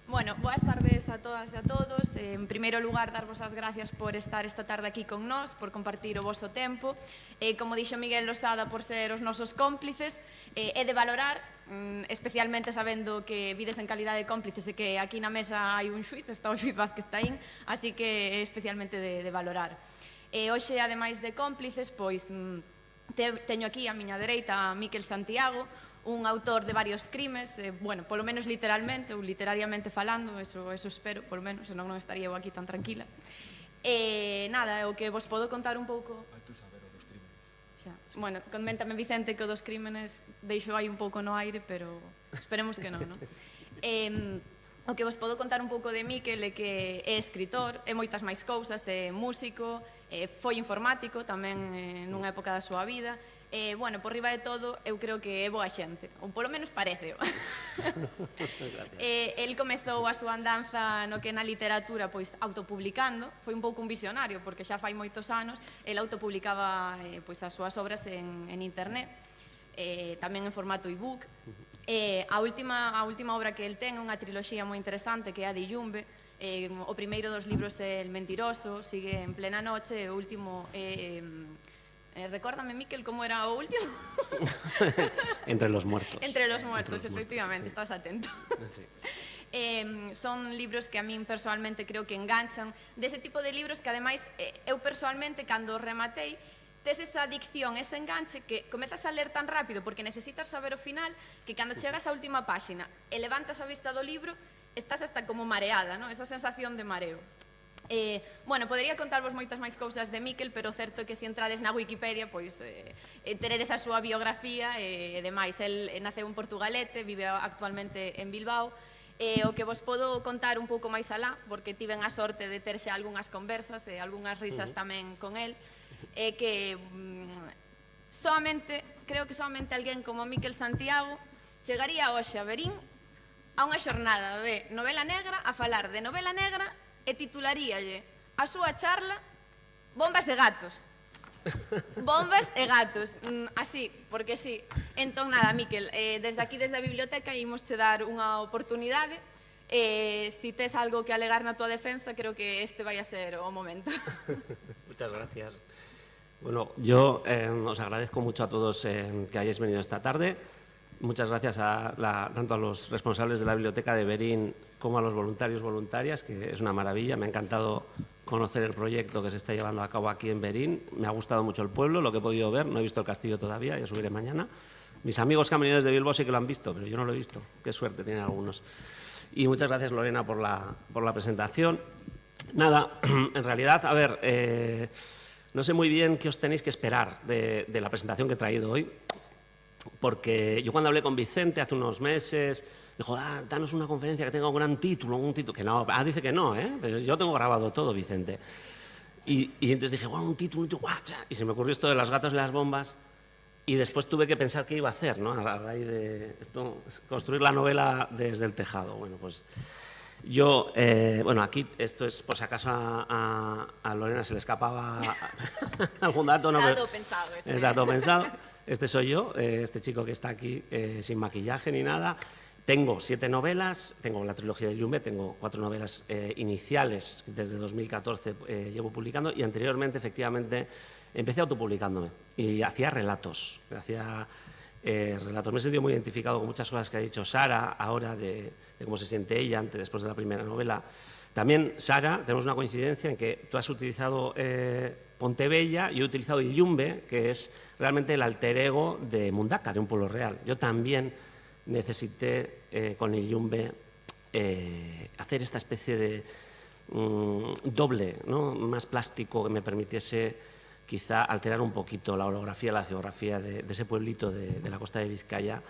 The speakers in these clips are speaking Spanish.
Bueno, boas tardes a todas e a todos. En primeiro lugar, darvos as gracias por estar esta tarde aquí con nós, por compartir o voso tempo. Como dixo Miguel Losada, por ser os nosos cómplices, é de valorar, especialmente sabendo que vides en calidade de cómplices e que aquí na mesa hai un xuiz, está o xuiz Vázquez Taín, así que é especialmente de valorar. Hoxe, ademais de cómplices, pois teño aquí a miña dereita a Miquel Santiago, un autor de varios crimes, bueno, polo menos literalmente ou literariamente falando, eso espero, polo menos, senón non estaría eu aquí tan tranquila. Nada, o que vos podo contar un pouco... Hai tú saber o dos crímenes. Xa, bueno, coméntame Vicente que o dos crímenes deixo aí un pouco no aire, pero esperemos que non, non? O que vos podo contar un pouco de Miquel é que é escritor, é moitas máis cousas, é músico, foi informático tamén nunha época da súa vida. Bueno, por riba de todo, eu creo que é boa xente, ou polo menos pareceo. El comezou a súa andanza no que na literatura, pois, autopublicando, foi un pouco un visionario, porque xa fai moitos anos, el autopublicaba pois, as súas obras en internet, tamén en formato e-book. A última obra que el ten é unha triloxía moi interesante, que é a de Yumbe. O primeiro dos libros é El mentiroso, sigue En plena noche, e o último é... Recórdame, Miquel, como era o último? Entre los muertos. Entre los muertos, efectivamente, sí. Estabas atento. Sí. Son libros que a min personalmente creo que enganchan, dese tipo de libros que ademais eu personalmente cando rematei tes esa adicción, ese enganche que comezas a ler tan rápido porque necesitas saber o final que cando chegas á última páxina e levantas a vista do libro estás hasta como mareada, ¿no? Esa sensación de mareo. Bueno, podería contarvos moitas máis cousas de Miquel, pero o certo é que se entrades na Wikipedia, pois teredes a súa biografía e demais. El naceu en Portugalete, vive actualmente en Bilbao. O que vos podo contar un pouco máis alá, porque tiven a sorte de ter xa algunhas conversas e algunhas risas tamén con el, é que creo que solamente alguén como Miquel Santiago chegaría hoxe a Verín a unha xornada de novela negra, a falar de novela negra, e titularíalle a súa charla Bombas de gatos. Bombas e gatos, así, porque sí. Entón, nada, Miquel, desde aquí, desde a biblioteca, imos che dar unha oportunidade. Si tes algo que alegar na tua defensa, creo que este vai a ser o momento. Muchas gracias. Bueno, yo os agradezco mucho a todos que hayáis venido esta tarde. Muchas gracias tanto a los responsables de la Biblioteca de Verín como a los voluntarios voluntarias, que es una maravilla. Me ha encantado conocer el proyecto que se está llevando a cabo aquí en Verín. Me ha gustado mucho el pueblo, lo que he podido ver. No he visto el castillo todavía, ya subiré mañana. Mis amigos que han venido desde Bilbao sí que lo han visto, pero yo no lo he visto. Qué suerte tienen algunos. Y muchas gracias, Lorena, por la presentación. Nada, en realidad, a ver, no sé muy bien qué os tenéis que esperar de la presentación que he traído hoy. Porque yo cuando hablé con Vicente hace unos meses, dijo, danos una conferencia que tenga un gran título, que no, dice que no, pero yo tengo grabado todo, Vicente. Y entonces dije, bueno, un título, y se me ocurrió esto de las gatas y las bombas, y después tuve que pensar qué iba a hacer, ¿no? A raíz de esto, construir la novela desde el tejado. Bueno, pues yo, bueno, aquí esto es por si acaso a Lorena se le escapaba algún dato. Está todo pensado. Está todo pensado. Este soy yo, este chico que está aquí sin maquillaje ni nada. Tengo 7 novelas, tengo la trilogía de Yumbe, tengo 4 novelas iniciales, desde 2014 llevo publicando, y anteriormente, efectivamente, empecé autopublicándome y hacía relatos. Me he sentido muy identificado con muchas cosas que ha dicho Sara ahora de cómo se siente ella después de la primera novela. También, Sara, tenemos una coincidencia en que tú has utilizado Pontebella y he utilizado el Yumbe, que es realmente el alter ego de Mundaka, de un pueblo real. Yo también necesité con el Yumbe hacer esta especie de doble, ¿no? Más plástico que me permitiese quizá alterar un poquito la orografía, la geografía de ese pueblito de la costa de Vizcaya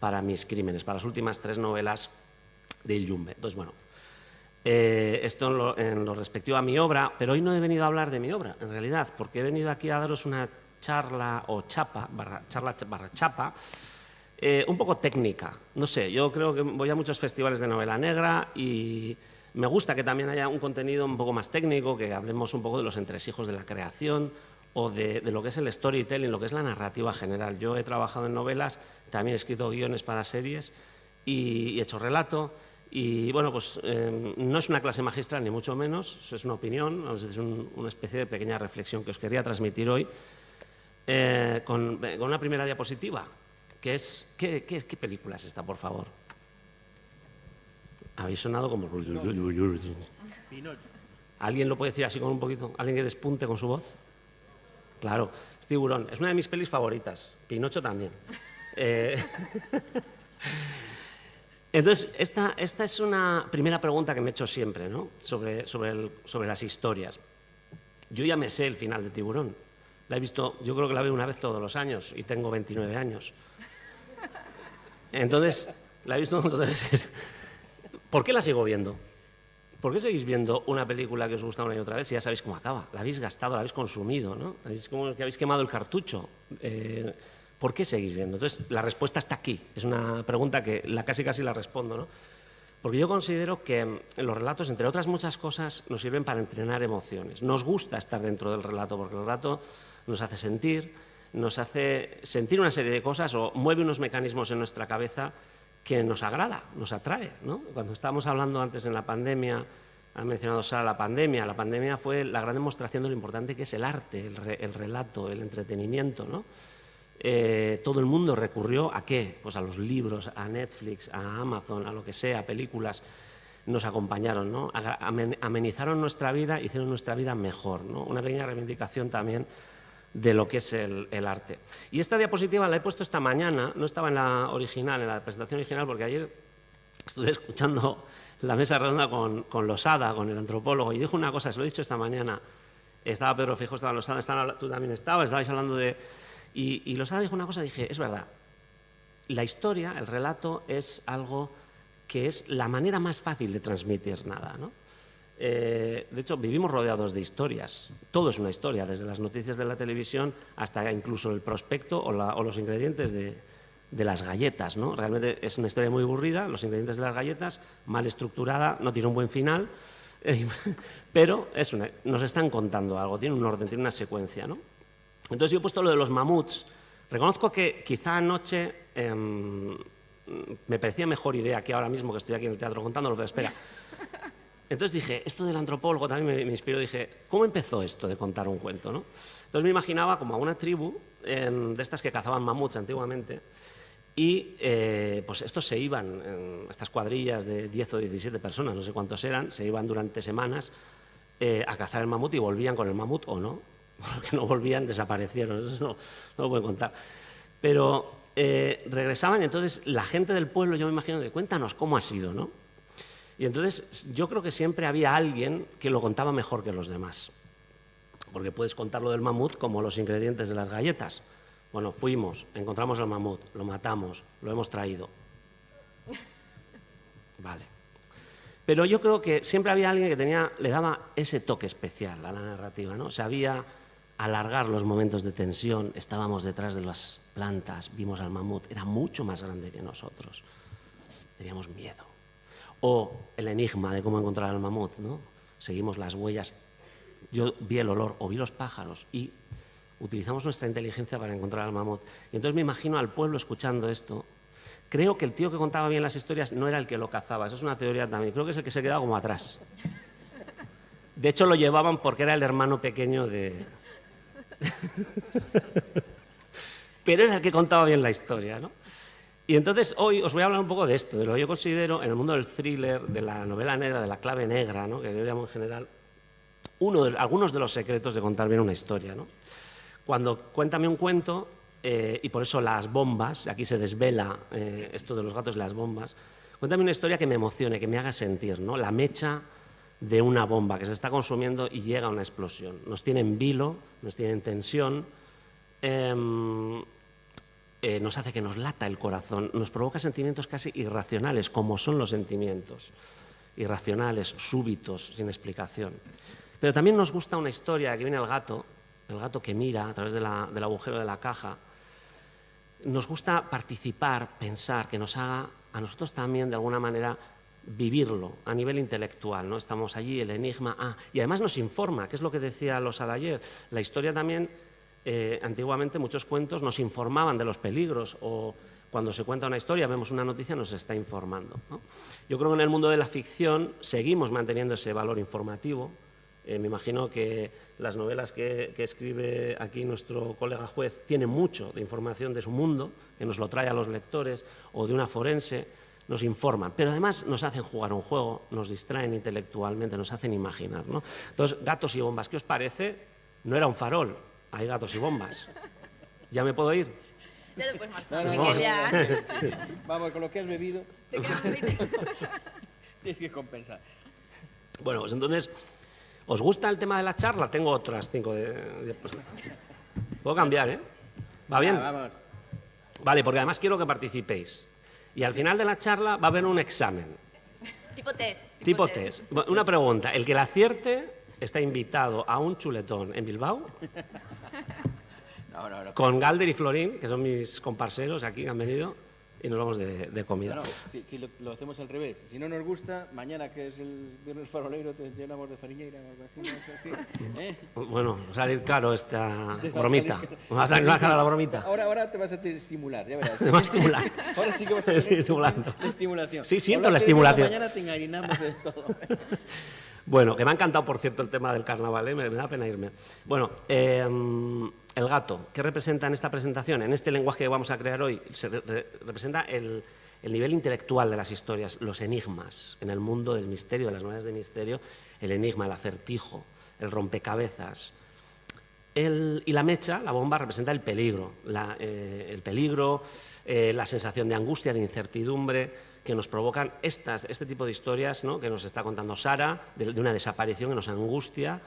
para mis crímenes, para las últimas 3 novelas del Yumbe. Entonces, bueno, esto en lo respectivo a mi obra, pero hoy no he venido a hablar de mi obra, en realidad, porque he venido aquí a daros una charla o charla barra chapa, un poco técnica. No sé, yo creo que voy a muchos festivales de novela negra y me gusta que también haya un contenido un poco más técnico, que hablemos un poco de los entresijos de la creación o de lo que es el storytelling, lo que es la narrativa general. Yo he trabajado en novelas, también he escrito guiones para series y he hecho relato. Y bueno, pues no es una clase magistral ni mucho menos, es una opinión, es una especie de pequeña reflexión que os quería transmitir hoy con una primera diapositiva, que es, ¿qué película es esta, por favor? Habéis sonado como... Pinocho. ¿Alguien lo puede decir así con un poquito? ¿Alguien que despunte con su voz? Claro, es Tiburón, es una de mis pelis favoritas, Pinocho también. Entonces, esta es una primera pregunta que me he hecho siempre, ¿no? sobre las historias. Yo ya me sé el final de Tiburón. La he visto, yo creo que la veo una vez todos los años y tengo 29 años. Entonces, la he visto un montón de veces. ¿Por qué la sigo viendo? ¿Por qué seguís viendo una película que os gusta una y otra vez si ya sabéis cómo acaba? La habéis gastado, la habéis consumido, ¿no? Es como que habéis quemado el cartucho. ¿Por qué seguís viendo? Entonces, la respuesta está aquí. Es una pregunta que casi la respondo, ¿no? Porque yo considero que los relatos, entre otras muchas cosas, nos sirven para entrenar emociones. Nos gusta estar dentro del relato, porque el relato nos hace sentir una serie de cosas o mueve unos mecanismos en nuestra cabeza que nos agrada, nos atrae, ¿no? Cuando estábamos hablando antes en la pandemia, ha mencionado Sara la pandemia fue la gran demostración de lo importante que es el arte, el relato, el entretenimiento, ¿no? Todo el mundo recurrió ¿a qué? Pues a los libros, a Netflix, a Amazon, a lo que sea, películas, nos acompañaron, ¿no? Amenizaron nuestra vida, hicieron nuestra vida mejor, ¿no? Una pequeña reivindicación también de lo que es el arte. Y esta diapositiva la he puesto esta mañana, no estaba en la original, en la presentación original, porque ayer estuve escuchando la mesa redonda con Losada, con el antropólogo, y dijo una cosa, se lo he dicho esta mañana, estaba Pedro Feijóo, estaba Losada, tú también estabais hablando de... Y Losada dijo una cosa, dije, es verdad, la historia, el relato, es algo que es la manera más fácil de transmitir nada, ¿no? De hecho, vivimos rodeados de historias, todo es una historia, desde las noticias de la televisión hasta incluso el prospecto o los ingredientes de las galletas, ¿no? Realmente es una historia muy aburrida, los ingredientes de las galletas, mal estructurada, no tiene un buen final, pero nos están contando algo, tiene un orden, tiene una secuencia, ¿no? Entonces yo he puesto lo de los mamuts. Reconozco que quizá anoche me parecía mejor idea que ahora mismo que estoy aquí en el teatro contándolo, pero espera. Entonces dije, esto del antropólogo también me inspiró, dije, ¿cómo empezó esto de contar un cuento, ¿no? Entonces me imaginaba como a una tribu de estas que cazaban mamuts antiguamente y pues estos se iban, estas cuadrillas de 10 o 17 personas, no sé cuántos eran, se iban durante semanas a cazar el mamut y volvían con el mamut o no, porque no volvían, desaparecieron, eso no lo pueden contar. Pero regresaban y entonces la gente del pueblo, yo me imagino, que cuéntanos cómo ha sido, ¿no? Y entonces yo creo que siempre había alguien que lo contaba mejor que los demás. Porque puedes contar lo del mamut como los ingredientes de las galletas. Bueno, fuimos, encontramos al mamut, lo matamos, lo hemos traído. Vale. Pero yo creo que siempre había alguien que le daba ese toque especial a la narrativa, ¿no? Sabía alargar los momentos de tensión, estábamos detrás de las plantas, vimos al mamut, era mucho más grande que nosotros. Teníamos miedo. O el enigma de cómo encontrar al mamut, ¿no? Seguimos las huellas, yo vi el olor o vi los pájaros y utilizamos nuestra inteligencia para encontrar al mamut. Y entonces me imagino al pueblo escuchando esto. Creo que el tío que contaba bien las historias no era el que lo cazaba, eso es una teoría también, creo que es el que se quedaba como atrás. De hecho lo llevaban porque era el hermano pequeño de... Pero era el que contaba bien la historia, ¿no? Y entonces hoy os voy a hablar un poco de esto, de lo que yo considero en el mundo del thriller, de la novela negra, de la clave negra, ¿no? Que yo llamo en general, algunos de los secretos de contar bien una historia, ¿no? Cuando cuéntame un cuento, y por eso las bombas, aquí se desvela esto de los gatos y las bombas, cuéntame una historia que me emocione, que me haga sentir, ¿no? La mecha de una bomba que se está consumiendo y llega a una explosión. Nos tiene en vilo, nos tiene en tensión, nos hace que nos lata el corazón, nos provoca sentimientos casi irracionales, como son los sentimientos, irracionales, súbitos, sin explicación. Pero también nos gusta una historia, aquí viene el gato que mira a través del agujero de la caja. Nos gusta participar, pensar, que nos haga a nosotros también, de alguna manera, vivirlo a nivel intelectual, ¿no? Estamos allí, el enigma, y además nos informa, que es lo que decía Losada ayer, la historia también... antiguamente muchos cuentos nos informaban de los peligros o cuando se cuenta una historia, vemos una noticia, nos está informando, ¿no? Yo creo que en el mundo de la ficción seguimos manteniendo ese valor informativo. Me imagino que las novelas que escribe aquí nuestro colega juez tienen mucho de información de su mundo, que nos lo trae a los lectores, o de una forense, nos informan, pero además nos hacen jugar un juego, nos distraen intelectualmente, nos hacen imaginar, ¿no? Entonces, Gatos y bombas, ¿qué os parece? No era un farol, hay gatos y bombas. ¿Ya me puedo ir? Ya te puedes marchar, No, Miquel, ya. Sí. Vamos, con lo que has bebido, Te quedas un poquito. tienes que compensar. Bueno, pues entonces, ¿os gusta el tema de la charla? Tengo otras 5 pues, puedo cambiar, ¿eh? ¿Va bien? Vamos. Vale, porque además quiero que participéis. Y al final de la charla va a haber un examen. Tipo test. Tipo test. Una pregunta. El que la acierte está invitado a un chuletón en Bilbao No. con Galder y Florín, que son mis comparseros aquí que han venido, y nos vamos de comida. No, si lo hacemos al revés. Si no nos gusta, mañana, que es el viernes faroleiro, te llenamos de fariñeira o algo así. ¿No es así? Bueno, va a salir caro esta Te va a bromita. salir caro. Me va a salir más cara la bromita. Ahora te vas a estimular, ya verás. Me va a estimular. Ahora sí que vas a Estoy tener estimulando. la estimulación. Sí, siento Ahora la que estimulación. Mañana te engarinamos de todo. Bueno, que me ha encantado, por cierto, el tema del carnaval, ¿eh? Me da pena irme. Bueno, el gato, ¿qué representa en esta presentación? En este lenguaje que vamos a crear hoy, representa el nivel intelectual de las historias, los enigmas, en el mundo del misterio, de las novelas de misterio, el enigma, el acertijo, el rompecabezas. Y la mecha, la bomba, representa el peligro, la sensación de angustia, de incertidumbre, que nos provocan este tipo de historias, ¿no?, que nos está contando Sara, de una desaparición que nos angustia,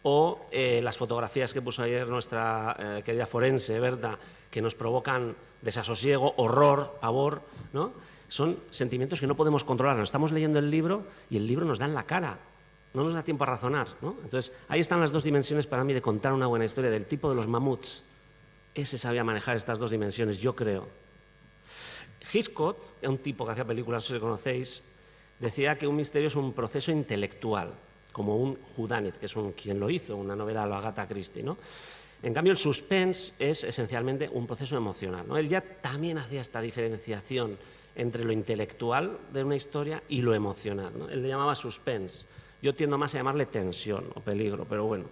o las fotografías que puso ayer nuestra querida forense, Berta, que nos provocan desasosiego, horror, pavor, ¿no? Son sentimientos que no podemos controlar. Nos estamos leyendo el libro y el libro nos da en la cara, no nos da tiempo a razonar, ¿no? Entonces, ahí están las dos dimensiones para mí de contar una buena historia, del tipo de los mamuts. Ese sabía manejar estas dos dimensiones, yo creo. Hitchcock, un tipo que hacía películas, no sé si conocéis, decía que un misterio es un proceso intelectual, como un whodunit, que es quien lo hizo, una novela de la Agatha Christie, ¿no? En cambio, el suspense es esencialmente un proceso emocional, ¿no? Él ya también hacía esta diferenciación entre lo intelectual de una historia y lo emocional, ¿no? Él le llamaba suspense. Yo tiendo más a llamarle tensión o peligro, pero bueno,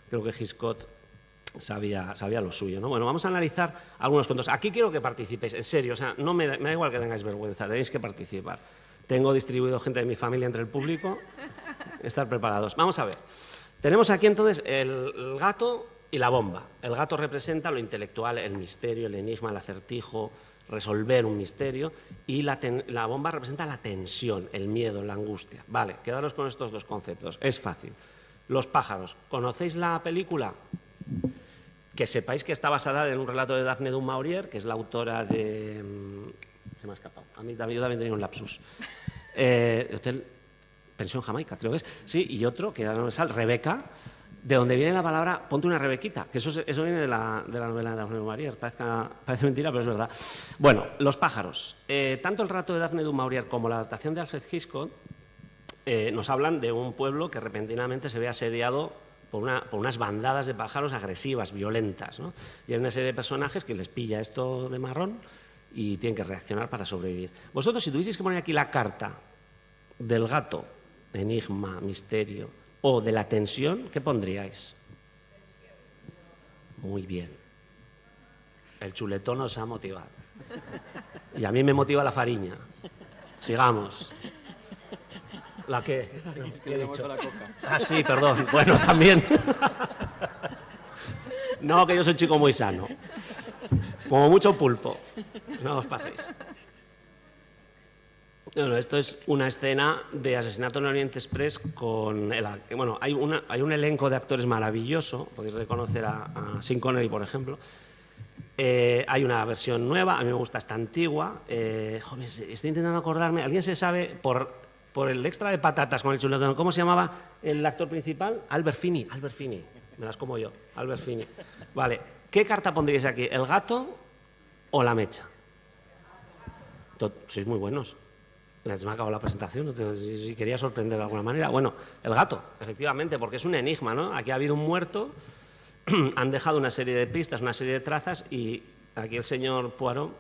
creo que Hitchcock sabía lo suyo, ¿no? Bueno, vamos a analizar algunos cuentos. Aquí quiero que participéis, en serio, o sea, me da igual que tengáis vergüenza, tenéis que participar. Tengo distribuido gente de mi familia entre el público, estar preparados. Vamos a ver, tenemos aquí entonces el gato y la bomba. El gato representa lo intelectual, el misterio, el enigma, el acertijo, resolver un misterio, y la bomba representa la tensión, el miedo, la angustia. Vale, quedaros con estos dos conceptos, es fácil. Los pájaros, ¿conocéis la película? Que sepáis que está basada en un relato de Daphne du Maurier, que es la autora de... Se me ha escapado. A mí yo también tenía un lapsus. Hotel Pensión Jamaica, creo que es. Sí, y otro, que ahora no me sale, Rebeca, de donde viene la palabra ponte una Rebequita, que eso viene de la novela de Daphne du Maurier. Parece mentira, pero es verdad. Bueno, los pájaros. Tanto el relato de Daphne du Maurier como la adaptación de Alfred Hitchcock nos hablan de un pueblo que repentinamente se ve asediado por unas bandadas de pájaros agresivas, violentas, ¿no? Y hay una serie de personajes que les pilla esto de marrón y tienen que reaccionar para sobrevivir. Vosotros, si tuvieseis que poner aquí la carta del gato, enigma, misterio, o de la tensión, ¿qué pondríais? Muy bien. El chuletón os ha motivado. Y a mí me motiva la fariña. Sigamos. ¿La qué? ¿Qué he dicho? A la coca. Ah, sí, perdón. Bueno, también. No, que yo soy chico muy sano. Como mucho pulpo. No os paséis. Bueno, esto es una escena de Asesinato en el Oriente Express con... Bueno, hay un elenco de actores maravilloso. Podéis reconocer a Sean Connery, por ejemplo. Hay una versión nueva, a mí me gusta esta antigua. Joder, estoy intentando acordarme. ¿Alguien se sabe por el extra de patatas con el chuletón, cómo se llamaba el actor principal? Albert Finney. Me las como yo, Albert Finney. Vale, ¿qué carta pondríais aquí? ¿El gato o la mecha? Sois muy buenos. Se me ha acabado la presentación, si quería sorprender de alguna manera. Bueno, el gato, efectivamente, porque es un enigma, ¿no? Aquí ha habido un muerto, han dejado una serie de pistas, una serie de trazas, y aquí el señor Poirot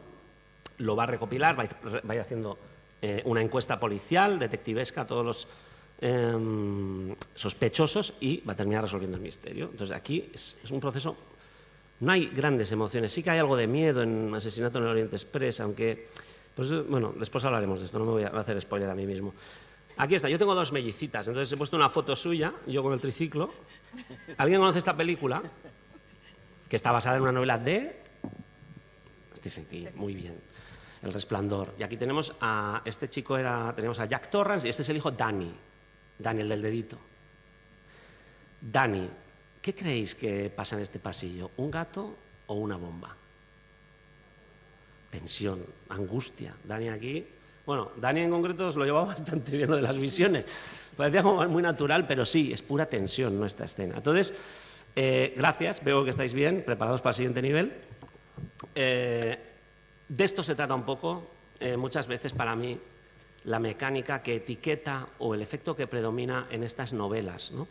lo va a recopilar, va a ir haciendo una encuesta policial, detectivesca, a todos los sospechosos y va a terminar resolviendo el misterio. Entonces, aquí es un proceso, no hay grandes emociones, sí que hay algo de miedo en Asesinato en el Oriente Express, aunque, pues, bueno, después hablaremos de esto, no me voy a hacer spoiler a mí mismo. Aquí está, yo tengo 2 mellicitas, entonces he puesto una foto suya, yo con el triciclo. ¿Alguien conoce esta película? Que está basada en una novela de Stephen King, muy bien. El Resplandor. Y aquí tenemos a este chico, tenemos a Jack Torrance y este es el hijo Danny, el del dedito. Danny, ¿qué creéis que pasa en este pasillo? ¿Un gato o una bomba? Tensión, angustia. Danny aquí, bueno, Danny en concreto os lo llevaba bastante bien lo de las visiones. Parecía como muy natural, pero sí, es pura tensión, ¿no?, esta escena. Entonces, gracias, veo que estáis bien, preparados para el siguiente nivel. De esto se trata un poco, muchas veces para mí, la mecánica que etiqueta o el efecto que predomina en estas novelas, ¿no?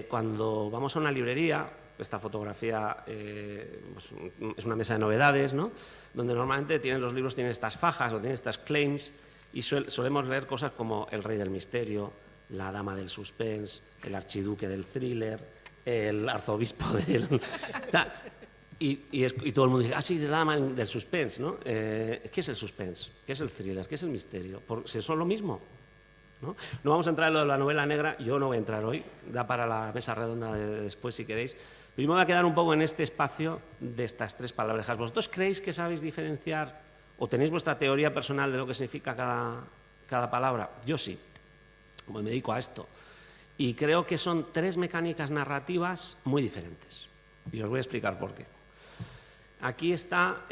Cuando vamos a una librería, esta fotografía pues, es una mesa de novedades, ¿no?, donde normalmente los libros tienen estas fajas o tienen estas claims y solemos leer cosas como El Rey del Misterio, La Dama del Suspense, El Archiduque del Thriller, El Arzobispo del... Y todo el mundo dice, sí, de la dama del suspense, ¿no? ¿Qué es el suspense? ¿Qué es el thriller? ¿Qué es el misterio? ¿Son lo mismo? ¿No? No vamos a entrar en lo de la novela negra, yo no voy a entrar hoy, da para la mesa redonda de después si queréis. Pero yo me voy a quedar un poco en este espacio de estas 3 palabrejas. ¿Vosotros creéis que sabéis diferenciar o tenéis vuestra teoría personal de lo que significa cada palabra? Yo sí, pues me dedico a esto. Y creo que son 3 mecánicas narrativas muy diferentes. Y os voy a explicar por qué. Aquí está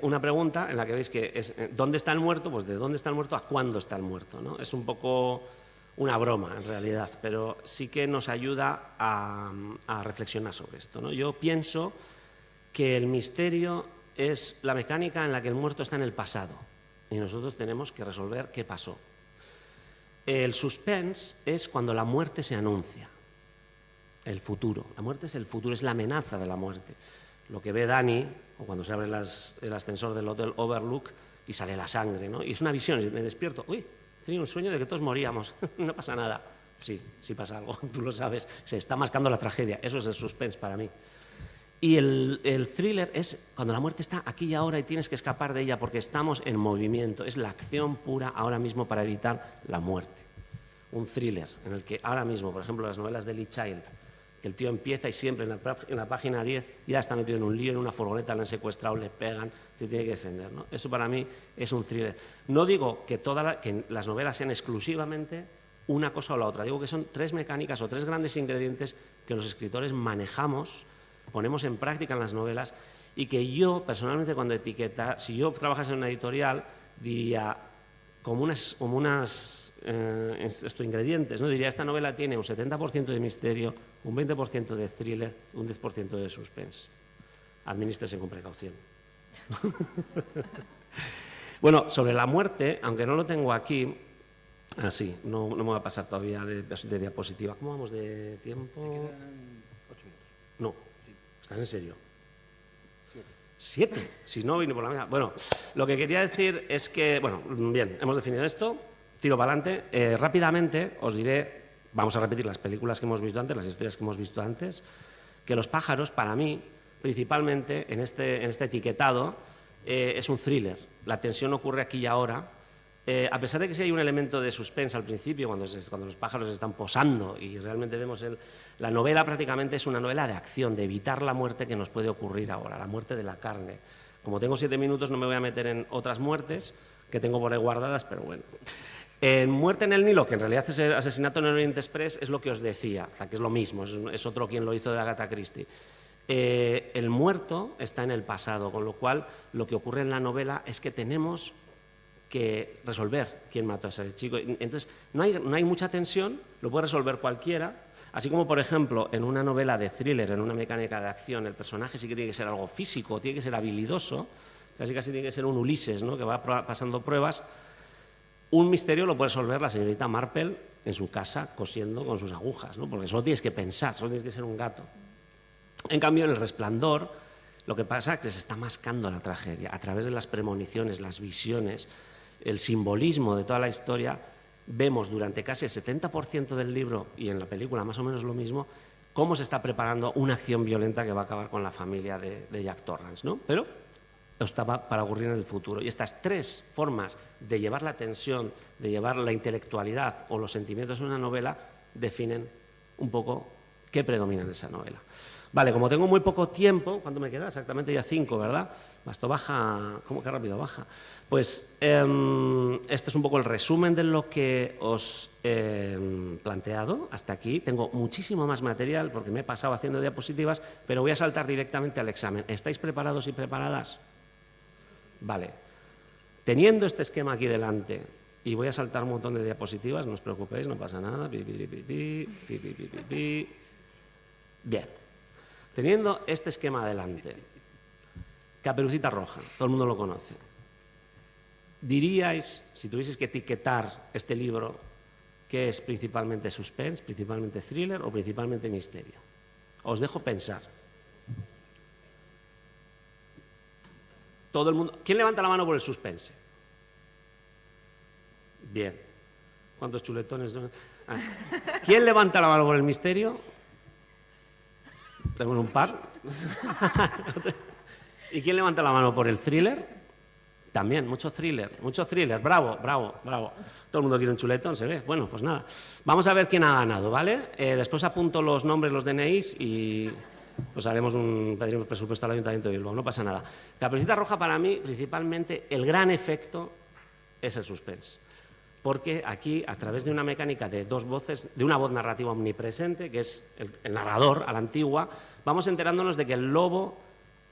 una pregunta en la que veis que es ¿dónde está el muerto? Pues de dónde está el muerto a cuándo está el muerto, ¿no? Es un poco una broma en realidad, pero sí que nos ayuda a reflexionar sobre esto, ¿no? Yo pienso que el misterio es la mecánica en la que el muerto está en el pasado y nosotros tenemos que resolver qué pasó. El suspense es cuando la muerte se anuncia, el futuro. La muerte es el futuro, es la amenaza de la muerte. Lo que ve Danny, o cuando se abre el ascensor del Hotel Overlook y sale la sangre, ¿no? Y es una visión, y me despierto, uy, tenía un sueño de que todos moríamos, no pasa nada. Sí, sí pasa algo, tú lo sabes, se está mascando la tragedia, eso es el suspense para mí. Y el thriller es cuando la muerte está aquí y ahora y tienes que escapar de ella porque estamos en movimiento, es la acción pura ahora mismo para evitar la muerte. Un thriller en el que ahora mismo, por ejemplo, las novelas de Lee Child, que el tío empieza y siempre en la página 10 ya está metido en un lío, en una furgoneta, le han secuestrado, le pegan, se tiene que defender, ¿no? Eso para mí es un thriller. No digo que que las novelas sean exclusivamente una cosa o la otra, digo que son 3 mecánicas o 3 grandes ingredientes que los escritores manejamos, ponemos en práctica en las novelas y que yo personalmente cuando si yo trabajase en una editorial diría como unas ingredientes, ¿no? Diría, esta novela tiene un 70% de misterio, un 20% de thriller, un 10% de suspense. Administrese con precaución. Bueno, sobre la muerte, aunque no lo tengo aquí, así, no me voy a pasar todavía de diapositiva. ¿Cómo vamos de tiempo? Me quedan 8 minutos. No, Sí. ¿estás en serio? 7. ¿7? Si no, vine por la mesa. Bueno, lo que quería decir es que, bueno, bien, hemos definido esto. Tiro para adelante. Rápidamente os diré, vamos a repetir las películas que hemos visto antes, las historias que hemos visto antes, que Los pájaros, para mí, principalmente, en este etiquetado, es un thriller. La tensión ocurre aquí y ahora. A pesar de que sí hay un elemento de suspense al principio, cuando los pájaros están posando y realmente vemos la novela prácticamente es una novela de acción, de evitar la muerte que nos puede ocurrir ahora, la muerte de la carne. Como tengo 7 minutos no me voy a meter en otras muertes que tengo por ahí guardadas, pero bueno. En Muerte en el Nilo, que en realidad es el Asesinato en el Oriente Express, es lo que os decía, o sea, que es lo mismo, es otro quien lo hizo de Agatha Christie. El muerto está en el pasado, con lo cual lo que ocurre en la novela es que tenemos que resolver quién mató a ese chico. Entonces, no hay mucha tensión, lo puede resolver cualquiera, así como, por ejemplo, en una novela de thriller, en una mecánica de acción, el personaje sí que tiene que ser algo físico, tiene que ser habilidoso, casi tiene que ser un Ulises, ¿no?, que va pasando pruebas. Un misterio lo puede resolver la señorita Marple en su casa cosiendo con sus agujas, ¿no?, porque solo tienes que pensar, solo tienes que ser un gato. En cambio, en El Resplandor, Lo que pasa es que se está mascando la tragedia a través de las premoniciones, las visiones, el simbolismo de toda la historia. Vemos durante casi el 70% del libro, y en la película más o menos lo mismo, cómo se está preparando una acción violenta que va a acabar con la familia de Jack Torrance, ¿no? Pero está para ocurrir en el futuro. Y estas tres formas de llevar la tensión, de llevar la intelectualidad o los sentimientos en una novela, definen un poco qué predomina en esa novela. Vale, como tengo muy poco tiempo, ¿cuánto me queda? Exactamente ya 5, ¿verdad? Esto baja, ¿cómo que rápido baja? Pues este es un poco el resumen de lo que os he planteado hasta aquí. Tengo muchísimo más material porque me he pasado haciendo diapositivas, pero voy a saltar directamente al examen. ¿Estáis preparados y preparadas? Vale. Teniendo este esquema aquí delante, y voy a saltar un montón de diapositivas, no os preocupéis, no pasa nada. Bien. Teniendo este esquema adelante, Caperucita Roja, todo el mundo lo conoce. ¿Diríais, si tuvieseis que etiquetar este libro, que es principalmente suspense, principalmente thriller o principalmente misterio? Os dejo pensar. Todo el mundo. ¿Quién levanta la mano por el suspense? Bien. ¿Cuántos chuletones? ¿Quién levanta la mano por el misterio? Tenemos un par. ¿Y quién levanta la mano por el thriller? También, mucho thriller. Bravo, bravo, bravo. Todo el mundo quiere un chuletón, se ve. Bueno, pues nada. Vamos a ver quién ha ganado, ¿vale? Después apunto los nombres, los DNIs y pues pediremos presupuesto al Ayuntamiento de Bilbao. No pasa nada. Caperucita Roja, para mí, principalmente, el gran efecto es el suspense. Porque aquí, a través de una mecánica de dos voces, de una voz narrativa omnipresente, que es el narrador a la antigua, vamos enterándonos de que el lobo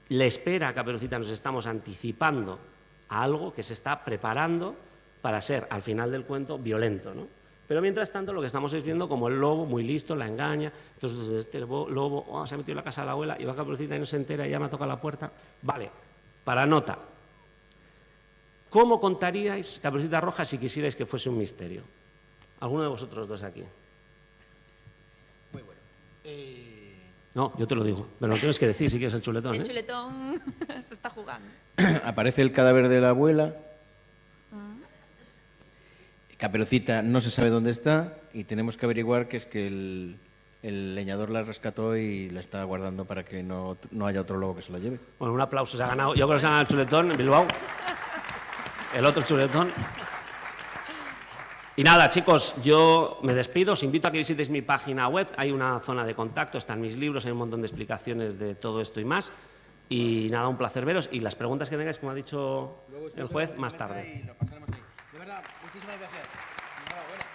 le espera a Caperucita, nos estamos anticipando a algo que se está preparando para ser, al final del cuento, violento, ¿no? Pero mientras tanto, lo que estamos es viendo como el lobo, muy listo, la engaña. Entonces, este lobo se ha metido en la casa de la abuela y va Caperucita y no se entera y ya me toca la puerta. Vale, para nota. ¿Cómo contaríais Caperucita Roja si quisierais que fuese un misterio? ¿Alguno de vosotros dos aquí? Muy bueno. No, yo te lo digo, pero lo tienes que decir si quieres el chuletón. El chuletón se está jugando. Aparece el cadáver de la abuela. Caperucita no se sabe dónde está y tenemos que averiguar que es que el leñador la rescató y la está guardando para que no haya otro lobo que se la lleve. Bueno, un aplauso, se ha ganado. Yo creo que se ha ganado el chuletón en Bilbao. El otro chuletón. Y nada, chicos, yo me despido. Os invito a que visitéis mi página web. Hay una zona de contacto, están mis libros, hay un montón de explicaciones de todo esto y más. Y nada, un placer veros. Y las preguntas que tengáis, como ha dicho el juez, más tarde. Y lo pasaremos ahí. De verdad, muchísimas gracias. Enhorabuena.